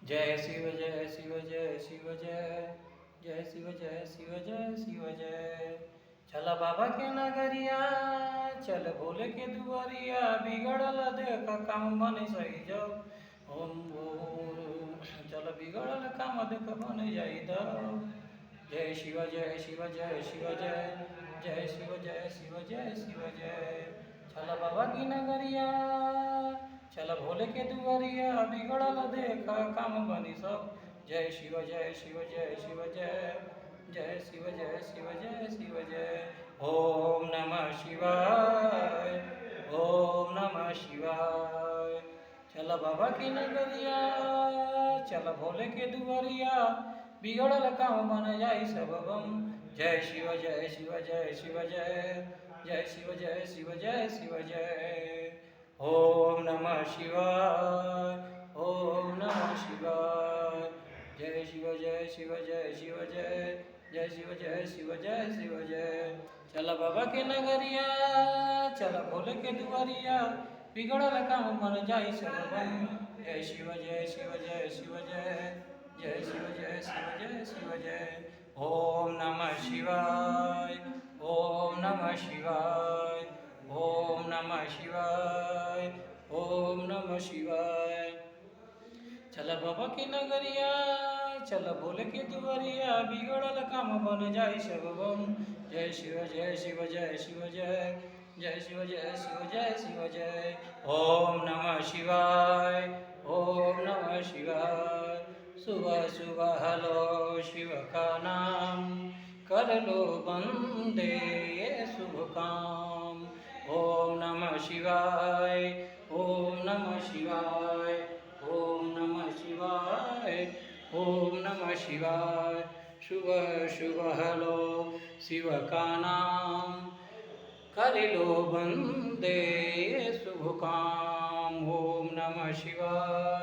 जय शिव जय शिव जय शिव जय जय शिव जय शिव जय शिव जय। चल बाबा के नगरिया, चल भोले के दुआरिया, बिगड़ल देख काम बन सही जाओ। ओम ओम चल बिगड़ल काम देख बन जाई दो। जय शिव जय शिव जय शिव जय जय शिव जय शिव जय शिव जय। चल बाबा की नगरिया, चल भोले के दुआरिया, बिगड़ल देखा काम बनी सब। जय शिव जय शिव जय शिव जय जय शिव जय शिव जय शिव जय। ओम नमः शिवाय ओम नमः शिवाय। चल बाबा की नगरिया, चल भोले के दुआरिया, बिगड़ल काम बन जाई सब बम। जय शिव जय शिव जय शिव जय जय शिव जय शिव जय शिव जय। ओम नमः शिवाय ओम नमः शिवाय। जय शिव जय शिव जय शिव जय जय शिव जय शिव जय शिव जय। चल बाबा के नगरिया, चल भोले के दुआरिया, बिगड़ल काम बन जाई सब बम। जय शिव जय शिव जय शिव जय जय शिव जय शिव जय शिव जय। ओम नमः शिवाय ओम नमः शिवाय ओम नमः शिवाय ओम नमः शिवाय। चल बाबा की नगरिया, चल भोले के दुआरिया, बिगड़ल काम बन जाई सब बम। जय शिव जय शिव जय शिव जय जय शिव जय शिव जय शिव जय। ओम नमः शिवाय ओम नमः शिवाय। सुबह सुबह लो शिव का नाम, कर लो बंदे ये शुभ काम। ओम नमः शिवाय ओम नमः शिवाय ओम नमः शिवाय ओम नमः शिवाय। सुबह सुबह लो शिव का नाम, कर लो बंदे ये शुभ काम। ओम नमः शिवाय